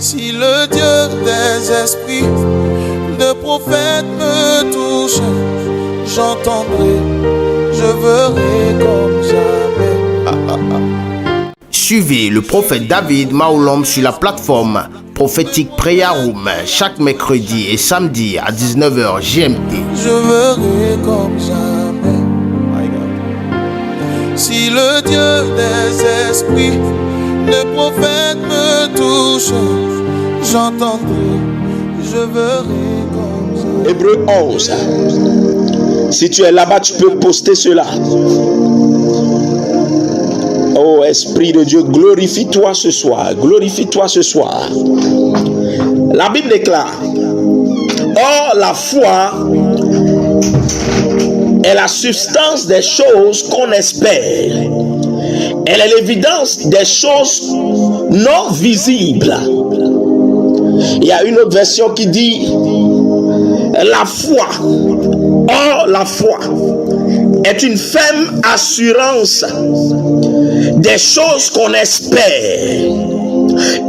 Si le Dieu des esprits de prophète me touche, j'entendrai, je verrai comme jamais. Suivez le prophète David Maolom sur la plateforme Prophétique Prayer Room chaque mercredi et samedi à 19h GMT. Je verrai comme jamais. Si le Dieu des esprits de prophète me touche, j'entendrai, je verrai comme jamais. Hébreux 11. Si tu es là-bas, tu peux poster cela. Oh Esprit de Dieu, glorifie-toi ce soir. Glorifie-toi ce soir. La Bible déclare: or la foi est la substance des choses qu'on espère. Elle est l'évidence des choses non visibles. Il y a une autre version qui dit: la foi, or la foi est une ferme assurance des choses qu'on espère,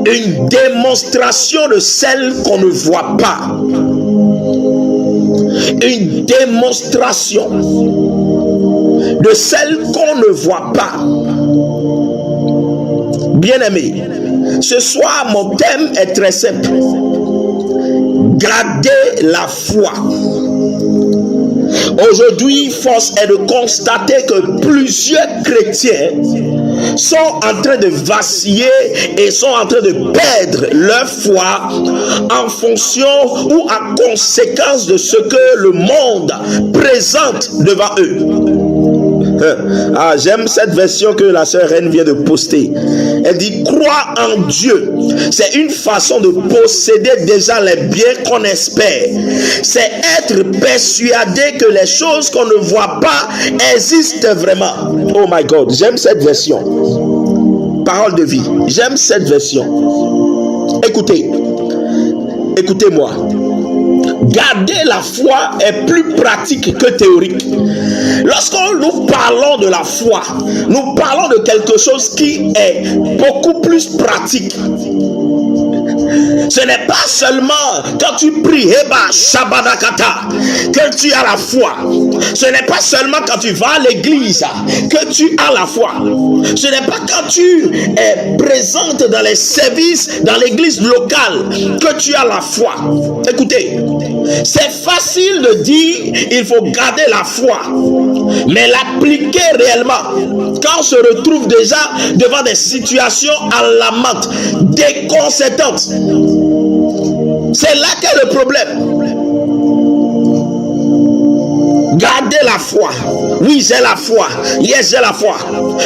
une démonstration de celles qu'on ne voit pas. Une démonstration de celles qu'on ne voit pas. Bien-aimés, ce soir mon thème est très simple: garder la foi. Aujourd'hui, force est de constater que plusieurs chrétiens sont en train de vaciller et sont en train de perdre leur foi en fonction ou à conséquence de ce que le monde présente devant eux. Ah, j'aime cette version que la sœur Reine vient de poster. Elle dit: croire en Dieu, c'est une façon de posséder déjà les biens qu'on espère. C'est être persuadé que les choses qu'on ne voit pas existent vraiment. Oh my God, j'aime cette version. Parole de vie, j'aime cette version. Écoutez, écoutez-moi. Garder la foi est plus pratique que théorique. Lorsque nous parlons de la foi, nous parlons de quelque chose qui est beaucoup plus pratique. Ce n'est pas seulement quand tu pries Heba Shabadakata que tu as la foi. Ce n'est pas seulement quand tu vas à l'église que tu as la foi. Ce n'est pas quand tu es présente dans les services dans l'église locale que tu as la foi. Écoutez, c'est facile de dire il faut garder la foi, mais l'appliquer réellement quand on se retrouve déjà devant des situations alarmantes, déconcertantes. C'est là qu'est le problème. Gardez la foi. Oui, j'ai la foi. Yes, j'ai la foi.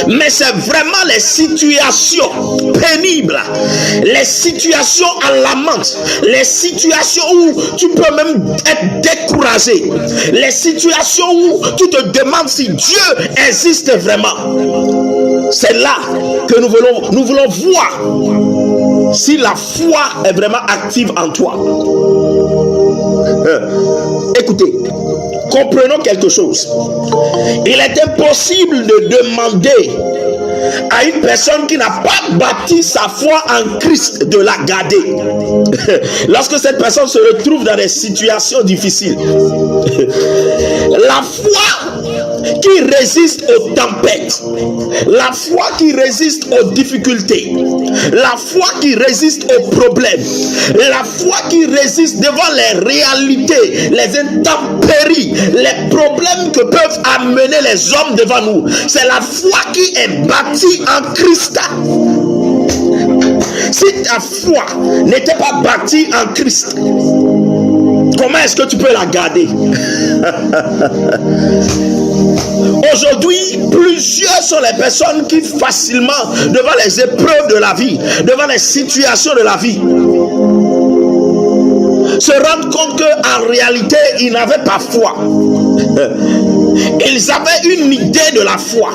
Mais c'est vraiment les situations pénibles, les situations alarmantes, les situations où tu peux même être découragé, les situations où tu te demandes si Dieu existe vraiment. C'est là que nous voulons voir si la foi est vraiment active en toi. Écoutez, comprenons quelque chose. Il est impossible de demander à une personne qui n'a pas bâti sa foi en Christ de la garder lorsque cette personne se retrouve dans des situations difficiles. La foi qui résiste aux tempêtes, la foi qui résiste aux difficultés, la foi qui résiste aux problèmes, la foi qui résiste devant les réalités, les intempéries, les problèmes que peuvent amener les hommes devant nous. C'est la foi qui est bâtie en Christ. Si ta foi n'était pas bâtie en Christ, comment est-ce que tu peux la garder? Aujourd'hui, plusieurs sont les personnes qui facilement, devant les épreuves de la vie, devant les situations de la vie, se rendent compte qu'en réalité, ils n'avaient pas foi. Ils avaient une idée de la foi.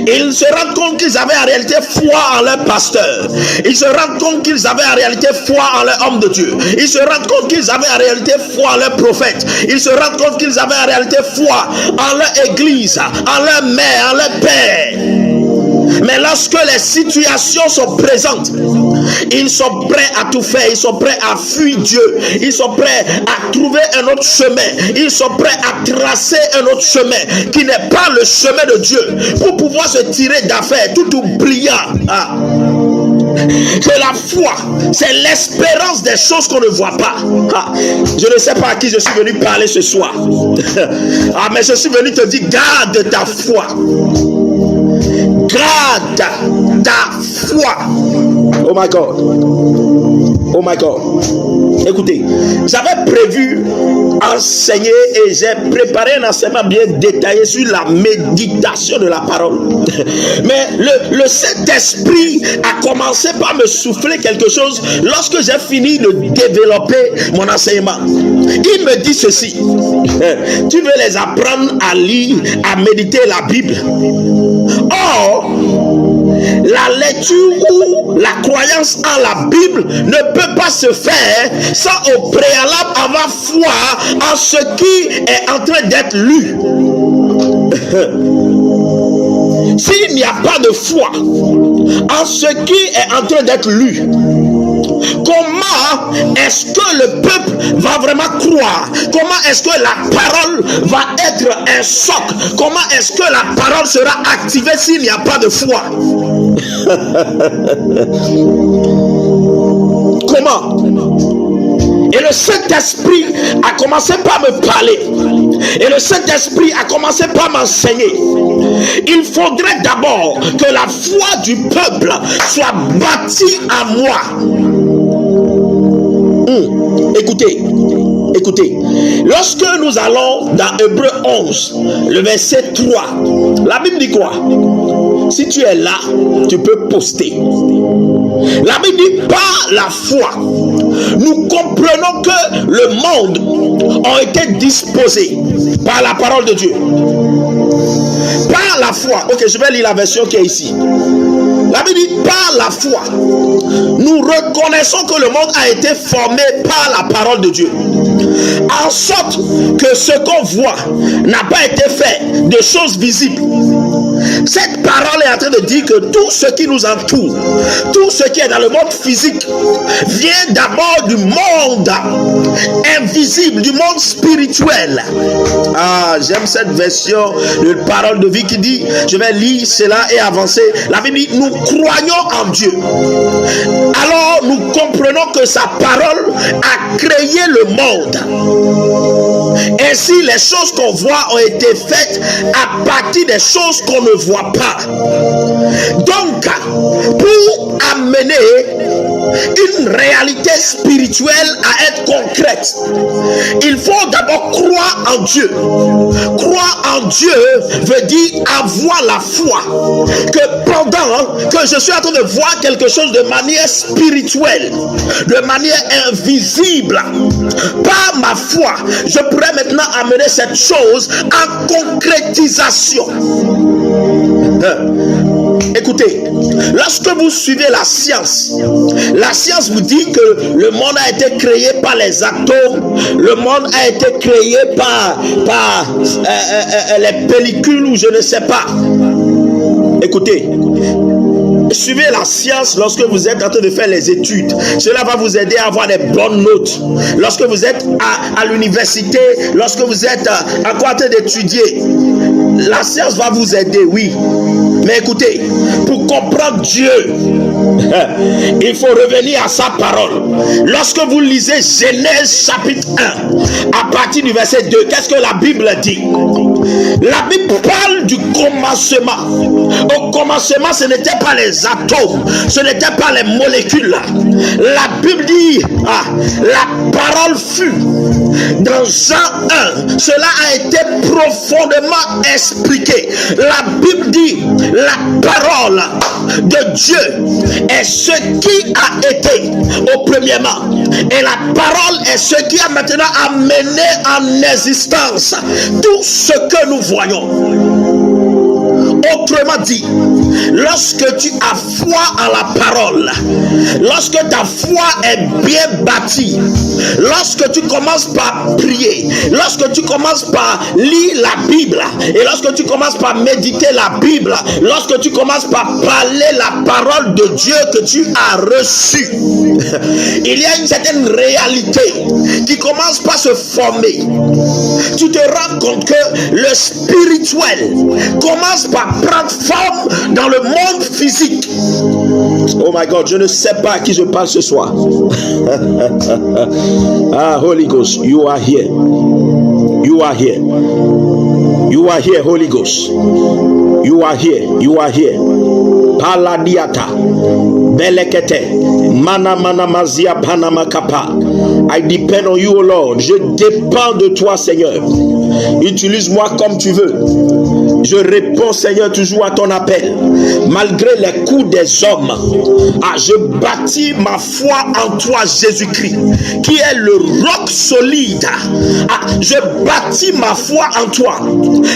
Ils se rendent compte qu'ils avaient en réalité foi en leur pasteur. Ils se rendent compte qu'ils avaient en réalité foi en leur homme de Dieu. Ils se rendent compte qu'ils avaient en réalité foi en leur prophète. Ils se rendent compte qu'ils avaient en réalité foi en leur église, en leur mère, en leur père. Mais lorsque les situations sont présentes, ils sont prêts à tout faire. Ils sont prêts à fuir Dieu. Ils sont prêts à trouver un autre chemin. Ils sont prêts à tracer un autre chemin qui n'est pas le chemin de Dieu pour pouvoir se tirer d'affaire tout oubliant. Que la foi, c'est l'espérance des choses qu'on ne voit pas. Je ne sais pas à qui je suis venu parler ce soir. Mais je suis venu te dire, garde ta foi. Garde ta foi. Oh my God. Oh my God. Écoutez, j'avais prévu enseigner et j'ai préparé un enseignement bien détaillé sur la méditation de la parole. Mais le Saint-Esprit a commencé par me souffler quelque chose lorsque j'ai fini de développer mon enseignement. Il me dit ceci: tu veux les apprendre à lire, à méditer la Bible. Or, la lecture ou la croyance en la Bible ne peut pas se faire sans au préalable avoir foi en ce qui est en train d'être lu. S'il n'y a pas de foi en ce qui est en train d'être lu, comment est-ce que le peuple va vraiment croire? Comment est-ce que la parole va être un choc? Comment est-ce que la parole sera activée s'il n'y a pas de foi? Comment? Et le Saint-Esprit a commencé par me parler. Et le Saint-Esprit a commencé par m'enseigner. Il faudrait d'abord que la foi du peuple soit bâtie en moi. Écoutez, lorsque nous allons dans Hébreux 11, le verset 3, la Bible dit quoi? Si tu es là, tu peux poster. La Bible dit, par la foi, nous comprenons que le monde a été disposé par la parole de Dieu. Par la foi, ok, je vais lire la version qui est ici. La Bible dit, par la foi, nous reconnaissons que le monde a été formé par la parole de Dieu. En sorte que ce qu'on voit n'a pas été fait de choses visibles. Cette parole est en train de dire que tout ce qui nous entoure, tout ce qui est dans le monde physique, vient d'abord du monde invisible, du monde spirituel. J'aime cette version de parole de vie qui dit, je vais lire cela et avancer. La Bible dit, nous croyons en Dieu. Alors nous comprenons que sa parole a créé le monde. Ainsi, les choses qu'on voit ont été faites à partir des choses qu'on ne voit pas. Donc, pour amener une réalité spirituelle à être concrète, il faut d'abord croire en Dieu. Croire en Dieu veut dire avoir la foi que pendant que je suis en train de voir quelque chose de manière spirituelle, de manière invisible, par ma foi, je pourrais maintenant amener cette chose en concrétisation. Écoutez, lorsque vous suivez la science vous dit que le monde a été créé par les atomes, le monde a été créé par les pellicules ou je ne sais pas. Écoutez, suivez la science lorsque vous êtes en train de faire les études. Cela va vous aider à avoir des bonnes notes. Lorsque vous êtes à l'université, lorsque vous êtes en train d'étudier, la science va vous aider, oui. Mais écoutez, pour comprendre Dieu, il faut revenir à sa parole. Lorsque vous lisez Genèse chapitre 1, à partir du verset 2, qu'est-ce que la Bible dit? La Bible parle du commencement. Au commencement, ce n'était pas les atomes, ce n'était pas les molécules. La Bible dit, la parole fut. Dans Jean 1, cela a été profondément expliqué. La Bible dit, la parole de Dieu est ce qui a été au premièrement. Et la parole est ce qui a maintenant amené en existence tout ce que nous voyons. Autrement dit, lorsque tu as foi en la parole, lorsque ta foi est bien bâtie, lorsque tu commences par prier, lorsque tu commences par lire la Bible, et lorsque tu commences par méditer la Bible, lorsque tu commences par parler la parole de Dieu que tu as reçue, il y a une certaine réalité qui commence par se former. Tu te rends compte que le spirituel commence par prendre forme dans le monde physique. Oh my God, je ne sais pas à qui je parle ce soir. Ah, Holy Ghost, you are here. You are here. You are here, Holy Ghost. You are here. You are here. Paladiata. Belekete. Mana mazia panama kapa. I depend on you, O Lord. Je dépends de toi, Seigneur. Utilise-moi comme tu veux. Je réponds, Seigneur, toujours à ton appel. Malgré les coups des hommes, je bâtis ma foi en toi, Jésus-Christ, qui est le roc solide. Je bâtis ma foi en toi.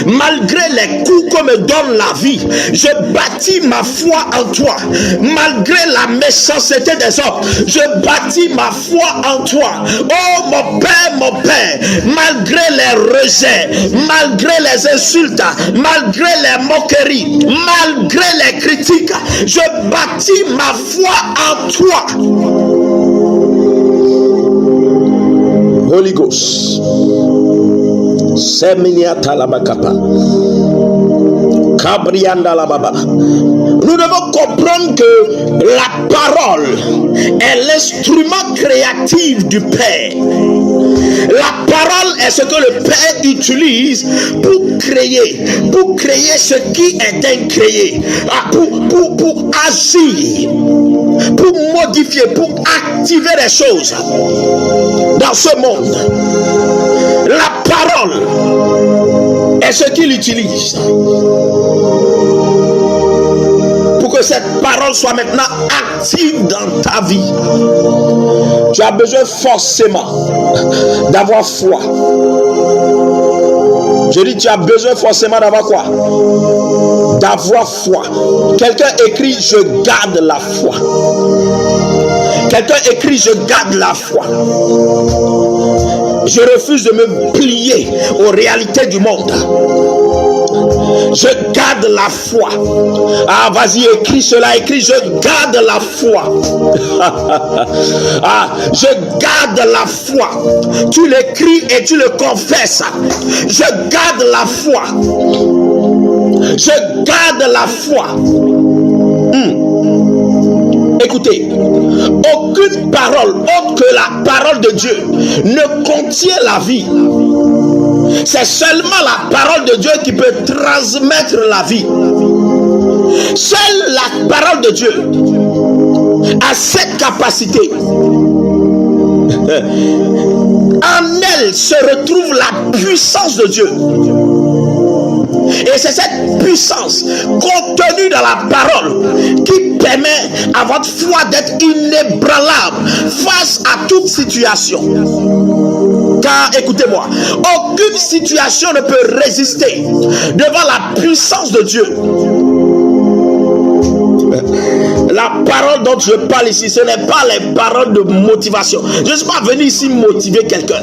Malgré les coups que me donne la vie, je bâtis ma foi en toi. Malgré la méchanceté des hommes, je bâtis ma foi en toi. Oh mon Père, malgré les rejets, malgré les insultes, malgré les moqueries, malgré les critiques, je bâtis ma foi en toi. Holy Ghost. Seminiata labakapa. Kabrianda lababa. Nous devons comprendre que la parole est l'instrument créatif du Père. La parole est ce que le Père utilise pour créer ce qui est incréé, pour agir, pour modifier, pour activer les choses dans ce monde. La parole est ce qu'il utilise pour que cette parole soit maintenant active dans ta vie. Tu as besoin forcément d'avoir foi. Je dis, tu as besoin forcément d'avoir quoi? D'avoir foi. Quelqu'un écrit, je garde la foi. Quelqu'un écrit, je garde la foi. Je refuse de me plier aux réalités du monde. Je garde la foi. Ah, vas-y, écris cela, écris, je garde la foi. Je garde la foi. Tu l'écris et tu le confesses. Je garde la foi. Je garde la foi. Écoutez, aucune parole autre que la parole de Dieu ne contient la vie. C'est seulement la parole de Dieu qui peut transmettre la vie. Seule la parole de Dieu a cette capacité. En elle se retrouve la puissance de Dieu. Et c'est cette puissance contenue dans la parole qui permet à votre foi d'être inébranlable face à toute situation. Car écoutez-moi, aucune situation ne peut résister devant la puissance de Dieu. La parole dont je parle ici, ce n'est pas les paroles de motivation. Je ne suis pas venu ici motiver quelqu'un,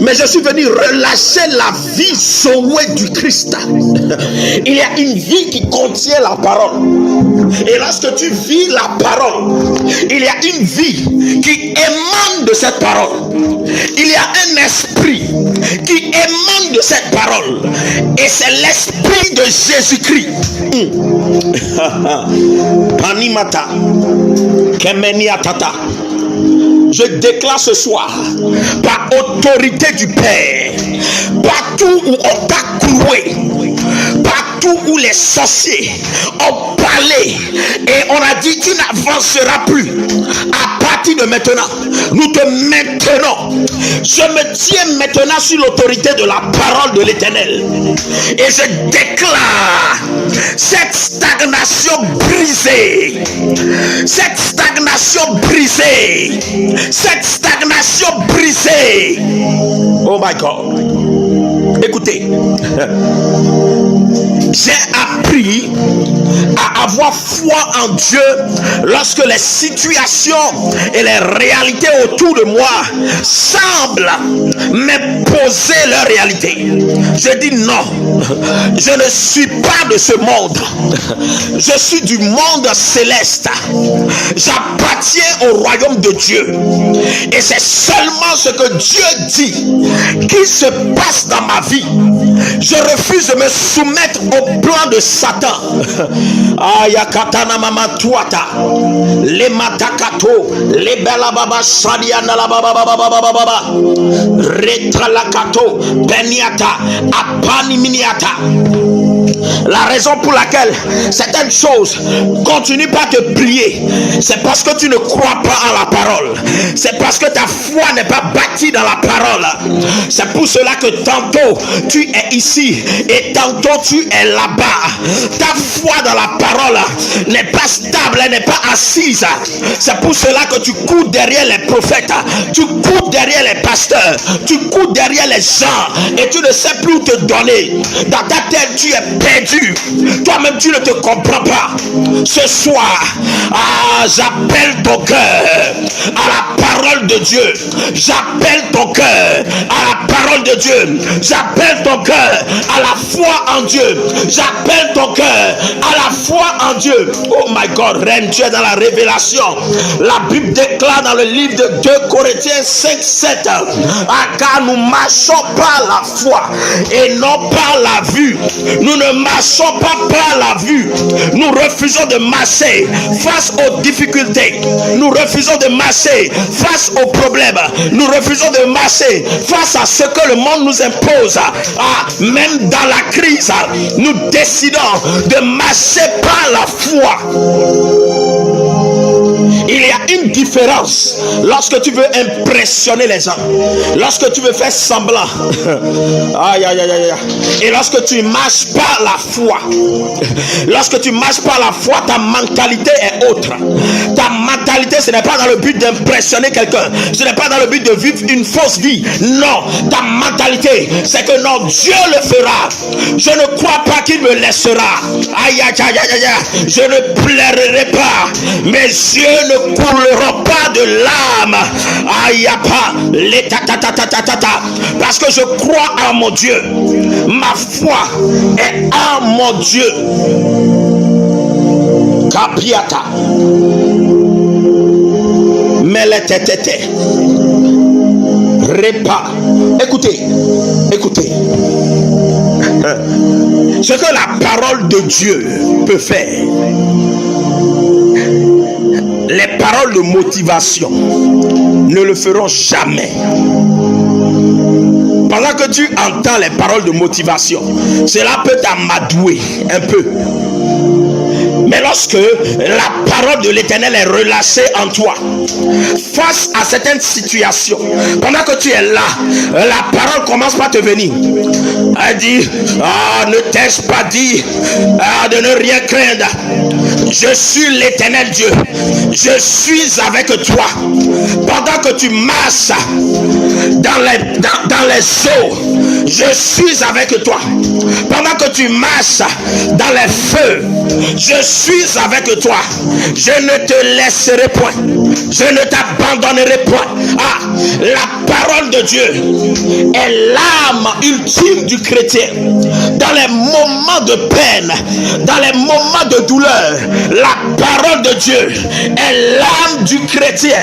mais je suis venu relâcher la vie Zoé du Christ. Il y a une vie qui contient la parole. Et lorsque tu vis la parole, il y a une vie qui émane de cette parole. Il y a un esprit qui émane de cette parole. Et c'est l'esprit de Jésus-Christ. Panimata, Kemeniatata. Je déclare ce soir, par autorité du Père, partout où on t'a cloué, partout où les sorciers ont parlé et on a dit tu n'avanceras plus, à partir de maintenant, nous te maintenons. Je me tiens maintenant sur l'autorité de la parole de l'Éternel et je déclare cette stagnation brisée, cette stagnation brisée, cette stagnation brisée. Oh my God. Écoutez, j'ai appris à avoir foi en Dieu lorsque les situations et les réalités autour de moi semblent m'imposer leur réalité. Je dis non, je ne suis pas de ce monde, je suis du monde céleste, j'appartiens au royaume de Dieu et c'est seulement ce que Dieu dit qui se passe dans ma vie. Je refuse de me soumettre au plan de Satan. Ayakatana mama tuata, les matakato, les belababa sadiana la baba baba baba, retralakato, beniata, apani miniata. La raison pour laquelle certaines choses continuent pas à te plier, c'est parce que tu ne crois pas à la parole. C'est parce que ta foi n'est pas bâtie dans la parole. C'est pour cela que tantôt tu es ici et tantôt tu es là-bas. Ta foi dans la parole n'est pas stable, elle n'est pas assise. C'est pour cela que tu cours derrière les prophètes, tu cours derrière les pasteurs, tu cours derrière les gens et tu ne sais plus où te donner. Dans ta tête tu es perdu, toi-même tu ne te comprends pas. Ce soir, j'appelle ton cœur à la parole de Dieu. J'appelle ton cœur à la parole de Dieu. J'appelle ton cœur à la foi en Dieu. J'appelle ton cœur à la foi en Dieu. Oh my God, reine, tu es dans la révélation. La Bible déclare dans le livre de 2 Corinthiens 5:7, car nous marchons par la foi et non par la vue. Nous ne marchons pas par la vue. Nous refusons de marcher face aux difficultés. Nous refusons de marcher face aux problèmes. Nous refusons de marcher face à ce que le monde nous impose. Même dans la crise, nous décidons de marcher par la foi. Il y a une différence lorsque tu veux impressionner les gens, lorsque tu veux faire semblant, et lorsque tu marches par la foi. Lorsque tu marches par la foi, ta mentalité est autre. Ta mentalité, ce n'est pas dans le but d'impressionner quelqu'un, ce n'est pas dans le but de vivre une fausse vie. Non, ta mentalité, c'est que non, Dieu le fera. Je ne crois pas qu'il me laissera. Je ne plairai pas, mes yeux ne couleront pas de larmes. Parce que je crois en mon Dieu. Ma foi est en mon Dieu. Capiata. Meletetete. Repas. Écoutez. Ce que la parole de Dieu peut faire. Les paroles de motivation ne le feront jamais. Pendant que tu entends les paroles de motivation, cela peut t'amadouer un peu. Mais lorsque la parole de l'Éternel est relâchée en toi, face à certaines situations, pendant que tu es là, la parole commence par te venir. Elle dit, ne t'ai-je pas dit de ne rien craindre? Je suis l'Éternel Dieu. Je suis avec toi. Pendant que tu marches dans les eaux, je suis avec toi. Pendant que tu marches dans les feux, je suis avec toi. Je ne te laisserai point. Je ne t'abandonnerai point. La parole de Dieu est l'âme ultime du chrétien. Dans les moments de peine, dans les moments de douleur, la parole de Dieu est l'âme du chrétien.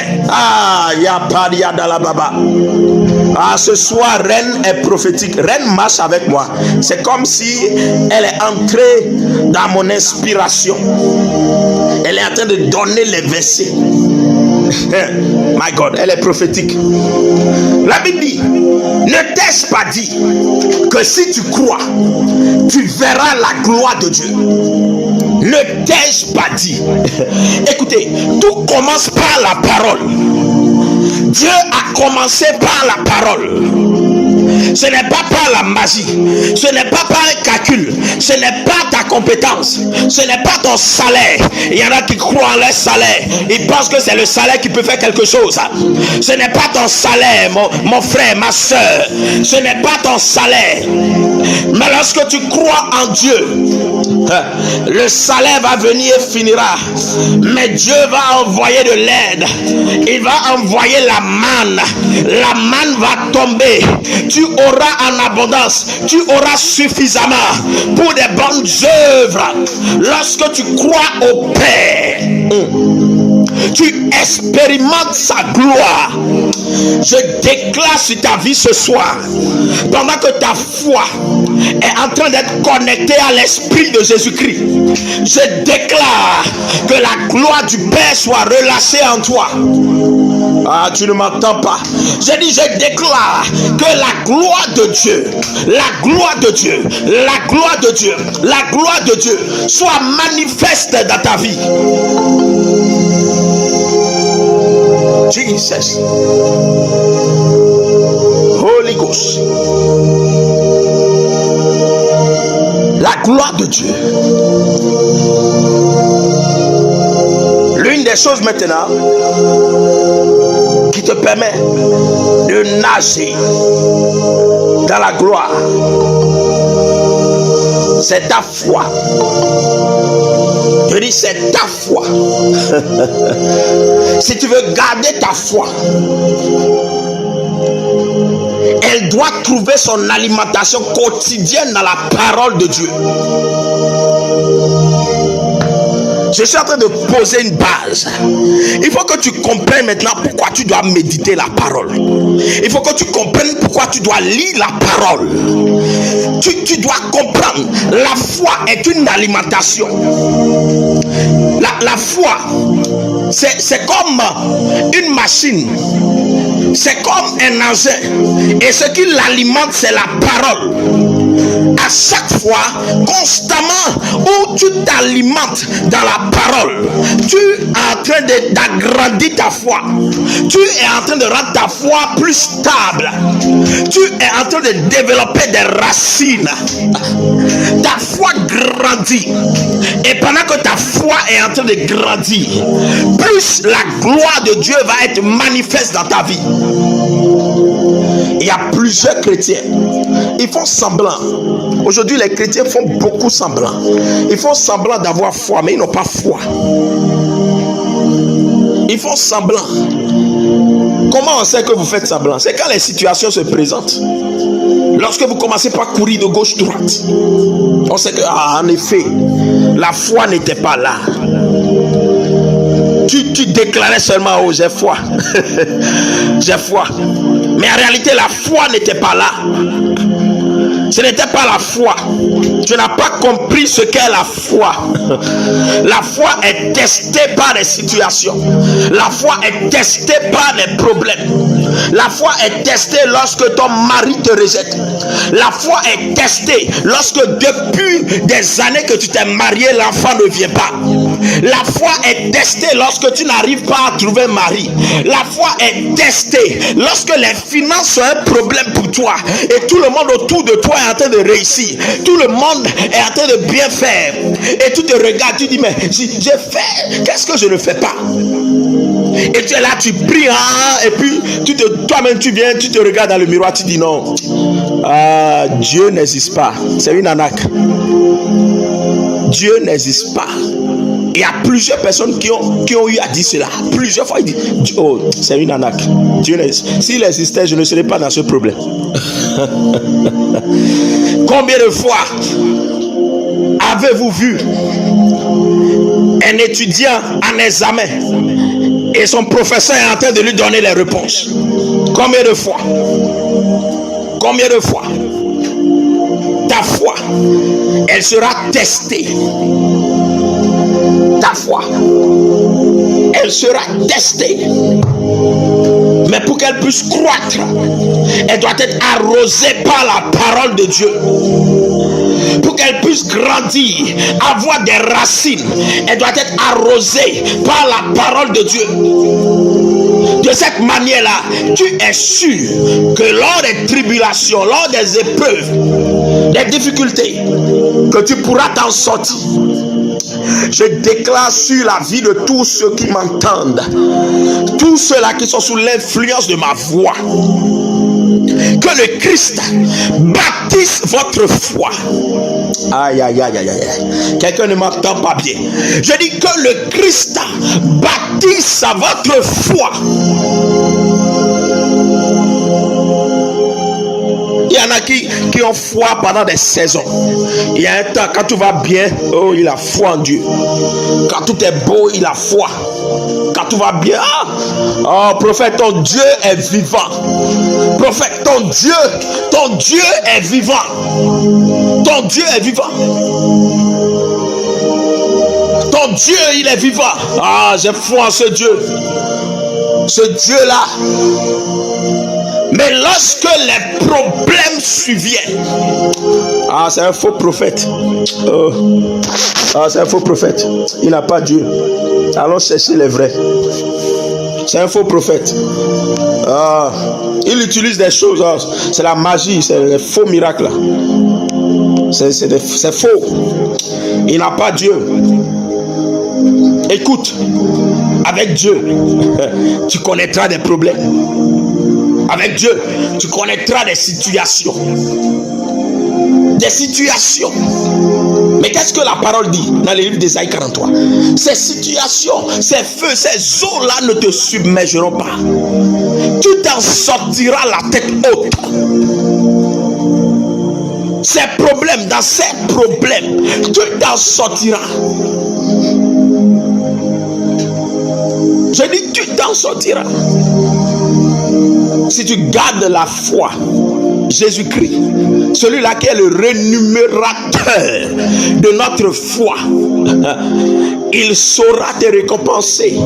Ce soir, Reine est prophétique. Reine marche avec moi. C'est comme si elle est entrée dans mon inspiration. Elle est en train de donner les versets. My God, elle est prophétique. La Bible dit, ne t'ai-je pas dit que si tu crois, tu verras la gloire de Dieu? Ne t'ai-je pas dit? Écoutez, tout commence par la parole. Dieu a commencé par la parole. Ce n'est pas par la magie, ce n'est pas par un calcul, ce n'est pas ta compétence, ce n'est pas ton salaire. Il y en a qui croient en leur salaire, ils pensent que c'est le salaire qui peut faire quelque chose. Ce n'est pas ton salaire, mon frère, ma soeur, ce n'est pas ton salaire. Mais lorsque tu crois en Dieu, le salaire va venir et finira. Mais Dieu va envoyer de l'aide. Il va envoyer la manne. La manne va tomber. Tu auras en abondance. Tu auras suffisamment pour des bonnes œuvres. Lorsque tu crois au Père, tu expérimentes sa gloire. Je déclare sur ta vie ce soir, pendant que ta foi est en train d'être connectée à l'Esprit de Jésus-Christ, je déclare que la gloire du Père soit relâchée en toi. Ah, tu ne m'entends pas. Je déclare que la gloire de Dieu, la gloire de Dieu, la gloire de Dieu, la gloire de Dieu soit manifeste dans ta vie. Jesus, Holy Ghost, la gloire de Dieu. L'une des choses maintenant qui te permet de nager dans la gloire, c'est ta foi. Je dis, c'est ta foi. Si tu veux garder ta foi, elle doit trouver son alimentation quotidienne dans la parole de Dieu. Je suis en train de poser une base. Il faut que tu comprennes maintenant pourquoi tu dois méditer la parole. Il faut que tu comprennes pourquoi tu dois lire la parole. Tu dois comprendre. La foi est une alimentation. La foi, c'est comme une machine. C'est comme un engin. Et ce qui l'alimente, c'est la parole. À chaque fois, constamment, où tu t'alimentes dans la parole, tu es en train d'agrandir ta foi. Tu es en train de rendre ta foi plus stable. Tu es en train de développer des racines. Ta foi grandit. Et pendant que ta foi est en train de grandir, plus la gloire de Dieu va être manifeste dans ta vie. Il y a plusieurs chrétiens, ils font semblant. Aujourd'hui, les chrétiens font beaucoup semblant. Ils font semblant d'avoir foi, mais ils n'ont pas foi. Ils font semblant. Comment on sait que vous faites semblant? C'est quand les situations se présentent. Lorsque vous commencez par courir de gauche-droite, on sait que, en effet, la foi n'était pas là. Tu déclarais seulement, oh, j'ai foi. J'ai foi. Mais en réalité, la foi n'était pas là. Ce n'était pas la foi. Tu n'as pas compris ce qu'est la foi. La foi est testée par les situations. La foi est testée par les problèmes. La foi est testée lorsque ton mari te rejette. La foi est testée lorsque depuis des années que tu t'es marié, l'enfant ne vient pas. La foi est testée lorsque tu n'arrives pas à trouver un mari. La foi est testée lorsque les finances sont un problème pour toi et tout le monde autour de toi est en train de réussir. Tout le monde est en train de bien faire. Et tu te regardes, tu dis, mais si j'ai fait, qu'est-ce que je ne fais pas? Et tu es là, tu pries, hein, et puis toi-même tu viens, tu te regardes dans le miroir, tu dis non. Dieu n'existe pas. C'est une arnaque. Dieu n'existe pas. Il y a plusieurs personnes qui ont eu à dire cela. Plusieurs fois, ils disent, oh, c'est une arnaque. Dieu n'existe. S'il existait, je ne serais pas dans ce problème. Combien de fois avez-vous vu un étudiant en examen et son professeur est en train de lui donner les réponses? Combien de fois? Combien de fois? Ta foi, elle sera testée. Ta foi, elle sera testée. Mais pour qu'elle puisse croître, elle doit être arrosée par la parole de Dieu. Pour qu'elle puisse grandir, avoir des racines, elle doit être arrosée par la parole de Dieu. De cette manière-là, tu es sûr que lors des tribulations, lors des épreuves, des difficultés, que tu pourras t'en sortir. Je déclare sur la vie de tous ceux qui m'entendent, tous ceux-là qui sont sous l'influence de ma voix, que le Christ bâtisse votre foi. Aïe, aïe, aïe, aïe, aïe. Quelqu'un ne m'entend pas bien. Je dis que le Christ bâtisse votre foi. Il y en a qui ont foi pendant des saisons. Il y a un temps, quand tout va bien, oh, il a foi en Dieu. Quand tout est beau, il a foi. Quand tout va bien, oh, prophète, ton Dieu est vivant. Prophète, ton Dieu est vivant. Ton Dieu est vivant. Ton Dieu, il est vivant. Ah, j'ai foi en ce Dieu. Ce Dieu-là. Mais lorsque les problèmes surviennent, ah, c'est un faux prophète. Oh. Ah, c'est un faux prophète. Il n'a pas Dieu. Allons chercher les vrais. C'est un faux prophète. Ah, il utilise des choses. Ah, c'est la magie, c'est les faux miracles. C'est faux. Il n'a pas Dieu. Écoute, avec Dieu, tu connaîtras des problèmes. Avec Dieu, tu connaîtras des situations. Des situations. Mais qu'est-ce que la parole dit dans le livre d'Ésaïe 43? Ces situations, ces feux, ces eaux-là ne te submergeront pas. Tu t'en sortiras la tête haute. Ces problèmes, dans ces problèmes, tu t'en sortiras. Je dis, tu t'en sortiras. Si tu gardes la foi, Jésus-Christ, celui-là qui est le rémunérateur de notre foi, il saura te récompenser.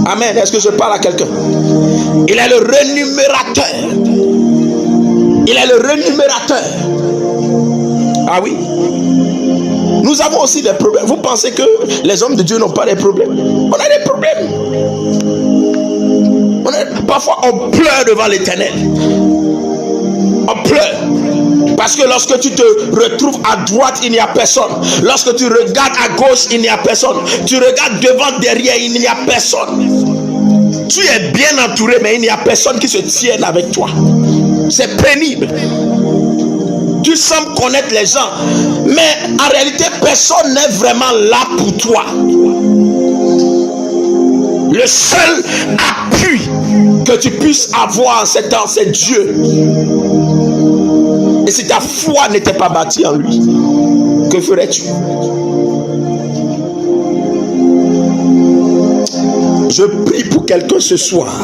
Amen. Est-ce que je parle à quelqu'un? Il est le rémunérateur. Il est le rémunérateur. Ah oui. Nous avons aussi des problèmes. Vous pensez que les hommes de Dieu n'ont pas des problèmes? On a des problèmes. Parfois on pleure devant l'Éternel. On pleure. Parce que lorsque tu te retrouves à droite, il n'y a personne. Lorsque tu regardes à gauche, il n'y a personne. Tu regardes devant, derrière, il n'y a personne. Tu es bien entouré, mais il n'y a personne qui se tienne avec toi. C'est pénible. Tu sembles connaître les gens, mais en réalité, personne n'est vraiment là pour toi. Le seul appui que tu puisses avoir en ces temps, c'est Dieu. Et si ta foi n'était pas bâtie en lui, que ferais-tu? Je prie pour quelqu'un ce soir.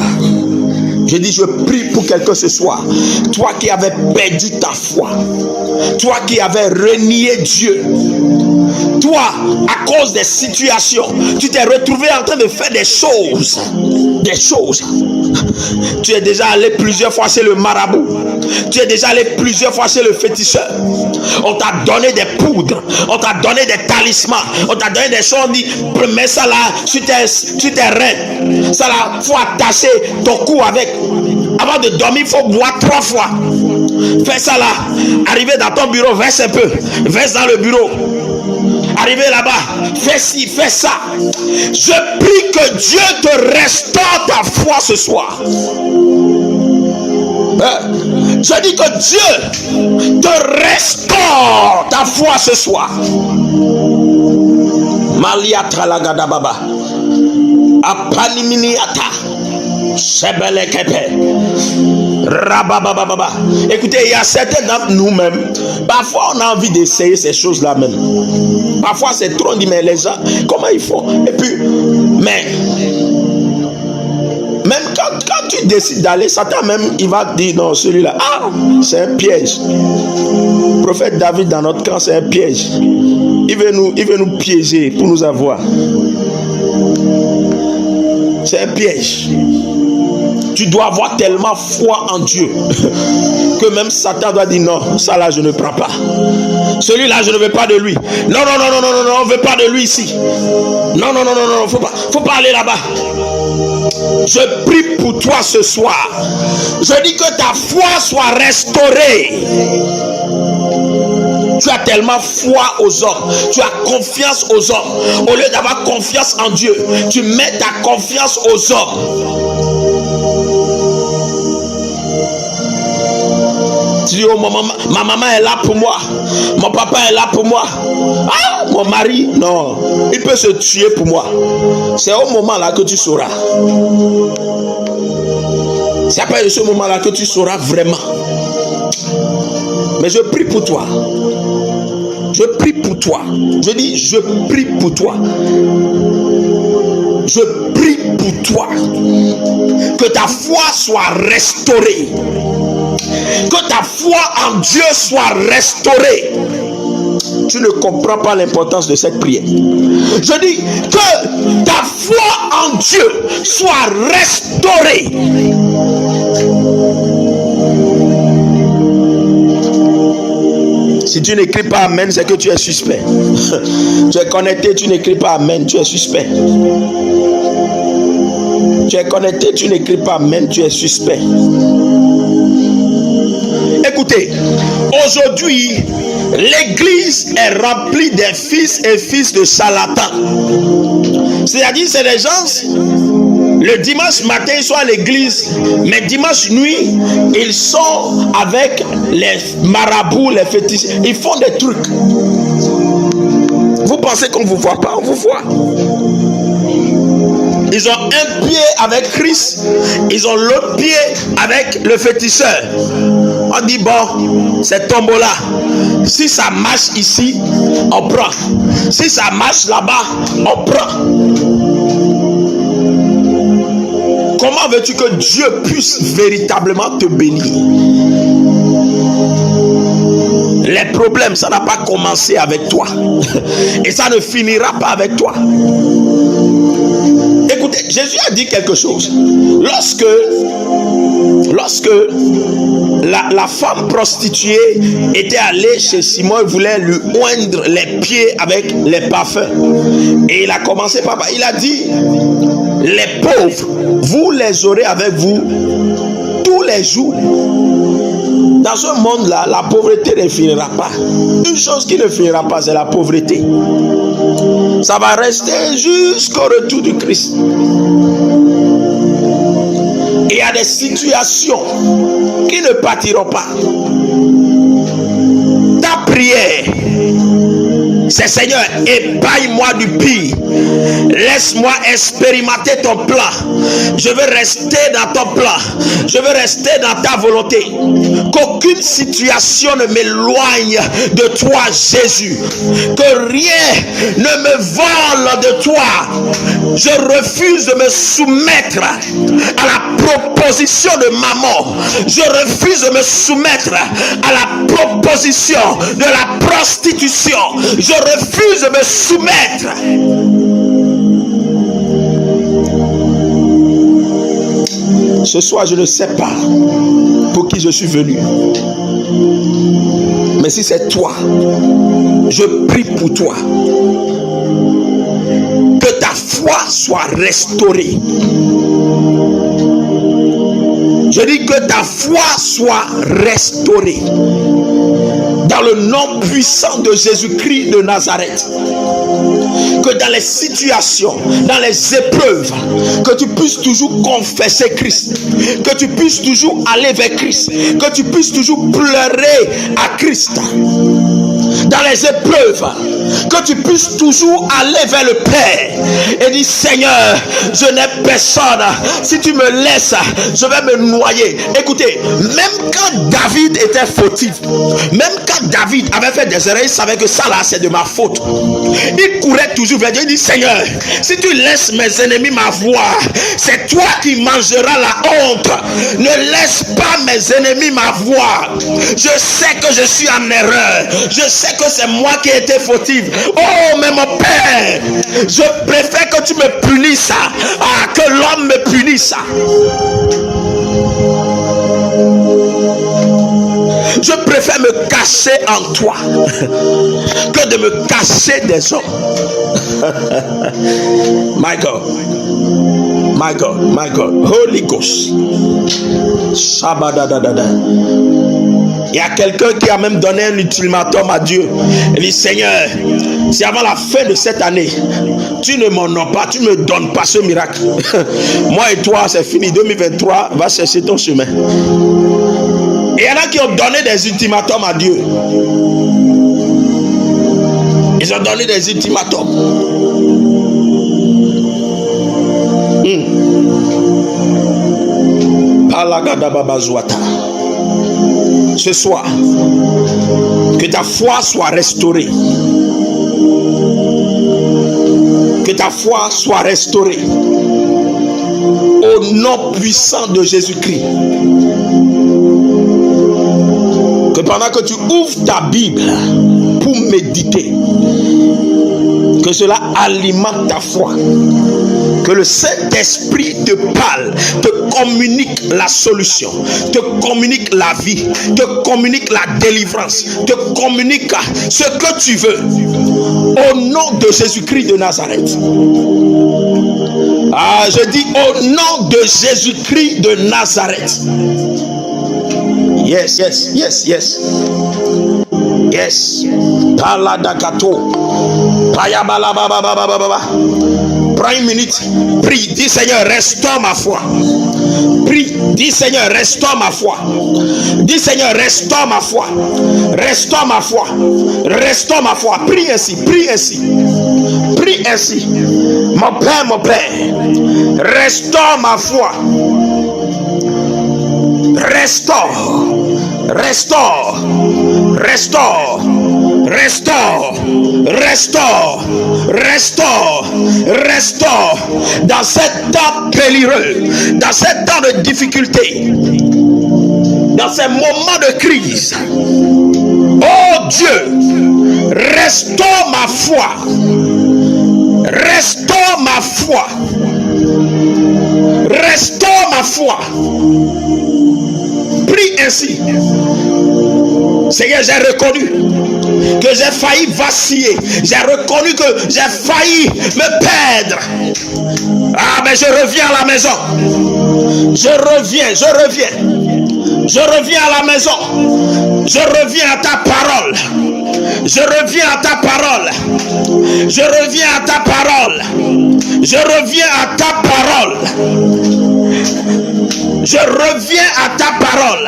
Je dis, je prie pour quelqu'un ce soir. Toi qui avais perdu ta foi. Toi qui avais renié Dieu. Toi, à cause des situations, tu t'es retrouvé en train de faire des choses. Des choses. Tu es déjà allé plusieurs fois chez le marabout. Tu es déjà allé plusieurs fois chez le féticheur. On t'a donné des poudres. On t'a donné des talismans. On t'a donné des choses. On dit, mets ça là sur tes reins. Ça là, faut attacher ton cou avec. Avant de dormir, il faut boire 3 fois. Fais ça là. Arrivé dans ton bureau, verse un peu. Verse dans le bureau. Arrivé là-bas, fais ci, fais ça. Je prie que Dieu te restaure ta foi ce soir. Je dis que Dieu te restaure ta foi ce soir. Maliatra lagada baba. Apaniminiata. Sebelekepe. Rababababa. Écoutez, il y a certains d'entre nous-mêmes, parfois on a envie d'essayer ces choses-là même. Parfois c'est trop, on dit mais les gens, comment ils font? Et puis, mais même quand tu décides d'aller, Satan même, il va te dire non, celui-là, ah, c'est un piège. Le prophète David dans notre camp, c'est un piège. Il veut nous piéger pour nous avoir. C'est un piège. Tu dois avoir tellement foi en Dieu que même Satan doit dire non, ça là je ne prends pas. Celui-là je ne veux pas de lui. Non, on ne veut pas de lui ici. Non, faut pas aller là-bas. Je prie pour toi ce soir. Je dis que ta foi soit restaurée. Tu as tellement foi aux hommes. Tu as confiance aux hommes. Au lieu d'avoir confiance en Dieu, tu mets ta confiance aux hommes. Tu dis, oh, ma maman est là pour moi. Mon papa est là pour moi. Ah, mon mari, non. Il peut se tuer pour moi. C'est au moment là que tu sauras. C'est après ce moment là que tu sauras vraiment. Mais je prie pour toi. Je prie pour toi. Je dis, je prie pour toi. Je prie pour toi. Que ta foi soit restaurée. Que ta foi en Dieu soit restaurée. Tu ne comprends pas l'importance de cette prière. Je dis que ta foi en Dieu soit restaurée. Si tu n'écris pas Amen, c'est que tu es suspect. Tu es connecté, tu n'écris pas Amen, tu es suspect. Tu es connecté, tu n'écris pas Amen, tu es suspect. Écoutez, aujourd'hui, l'église est remplie des fils et fils de charlatans. C'est-à-dire, c'est des gens, le dimanche matin, ils sont à l'église, mais dimanche nuit, ils sont avec les marabouts, les fétichistes. Ils font des trucs. Vous pensez qu'on ne vous voit pas? On vous voit. Ils ont un pied avec Christ, ils ont l'autre pied avec le féticheur. On dit bon, c'est tombola. Si ça marche ici, on prend. Si ça marche là-bas, on prend. Comment veux-tu que Dieu puisse véritablement te bénir? Les problèmes, ça n'a pas commencé avec toi. Et ça ne finira pas avec toi. Écoutez, Jésus a dit quelque chose. Lorsque la femme prostituée était allée chez Simon, il voulait lui oindre les pieds avec les parfums. Et il a commencé par... Il a dit, les pauvres, vous les aurez avec vous tous les jours. Dans ce monde-là, la pauvreté ne finira pas. Une chose qui ne finira pas, c'est la pauvreté. Ça va rester jusqu'au retour du Christ. Il y a des situations qui ne partiront pas. Ta prière, c'est Seigneur, épargne-moi du pire. Laisse-moi expérimenter ton plan. Je veux rester dans ton plan. Je veux rester dans ta volonté. Qu'aucune situation ne m'éloigne de toi, Jésus. Que rien ne me vole de toi. Je refuse de me soumettre à la proposition de maman. Je refuse de me soumettre à la proposition de la prostitution. Je refuse de me soumettre. Ce soir, je ne sais pas pour qui je suis venu. Mais si c'est toi, je prie pour toi. Que ta foi soit restaurée. Je dis que ta foi soit restaurée. Dans le nom puissant de Jésus-Christ de Nazareth. Que dans les situations, dans les épreuves, que tu puisses toujours confesser Christ. Que tu puisses toujours aller vers Christ. Que tu puisses toujours pleurer à Christ. Dans les épreuves, que tu puisses toujours aller vers le Père et dire Seigneur, je n'ai personne. Si tu me laisses, je vais me noyer. Écoutez, même quand David était fautif, même quand David avait fait des erreurs, il savait que ça là c'est de ma faute. Il courait toujours vers Dieu. Il dit Seigneur, si tu laisses mes ennemis m'avoir, c'est toi qui mangeras la honte. Ne laisse pas mes ennemis m'avoir. Je sais que je suis en erreur. Je sais que c'est moi qui ai été fautif. Oh, mais mon Père, je préfère que tu me punisses que l'homme me punisse. Je préfère me cacher en toi que de me cacher des hommes. My God. My God, my God. Holy Ghost. Shabadadadada. Il y a quelqu'un qui a même donné un ultimatum à Dieu. Il dit, Seigneur, si avant la fin de cette année, tu ne m'honores pas, tu ne me donnes pas ce miracle, moi et toi, c'est fini. 2023, va chercher ton chemin. Et il y en a qui ont donné des ultimatums à Dieu. Ils ont donné des ultimatums. Ce soir, que ta foi soit restaurée. Que ta foi soit restaurée. Au nom puissant de Jésus-Christ. Que pendant que tu ouvres ta Bible pour méditer, que cela alimente ta foi. Que le Saint-Esprit te parle, te communique la solution, te communique la vie, te communique la délivrance, te communique ce que tu veux. Au nom de Jésus-Christ de Nazareth. Ah, je dis au nom de Jésus-Christ de Nazareth. Yes, yes, yes, yes. Yes. Paladakato. Payabalabababababa. Prends une minute. Prie. Dis Seigneur, restaure ma foi. Prie. Dis Seigneur, restaure ma foi. Dis Seigneur, restaure ma foi. Restaure ma foi. Restaure ma foi. Prie ainsi. Prie ainsi. Prie ainsi. Mon Père, restaure ma foi. Restaure. Restaure. Restaure. Restaure, restaure, restaure, restaure. Dans cet temps périlleux, dans cet temps de difficulté, dans ces moments de crise, oh Dieu, restaure ma foi. Restaure ma foi. Restaure ma foi. Prie ainsi. Seigneur, j'ai reconnu que j'ai failli vaciller. J'ai reconnu que j'ai failli me perdre. Ah, mais je reviens à la maison. Je reviens. Je reviens à la maison. Je reviens à ta parole. Je reviens à ta parole. Je reviens à ta parole. Je reviens à ta parole. Je reviens à ta parole.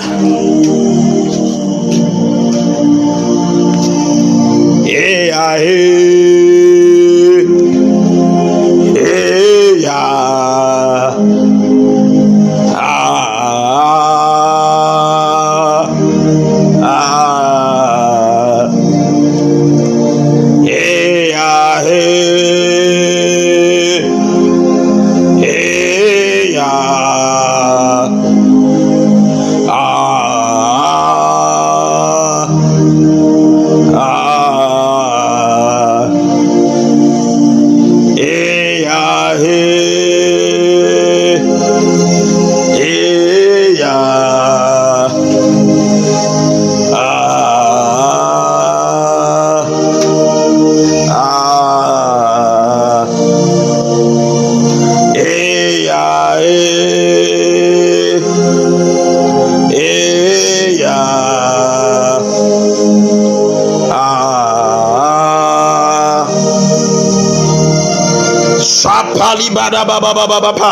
Bada baba baba baba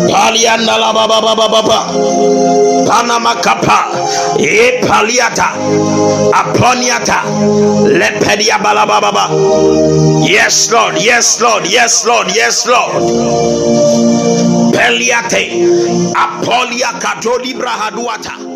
paliana la baba baba baba panama kapa e paliata aponiata lepedia bala baba. Yes Lord, yes Lord, yes Lord, yes Lord. Peliate apolia katoli brahaduata.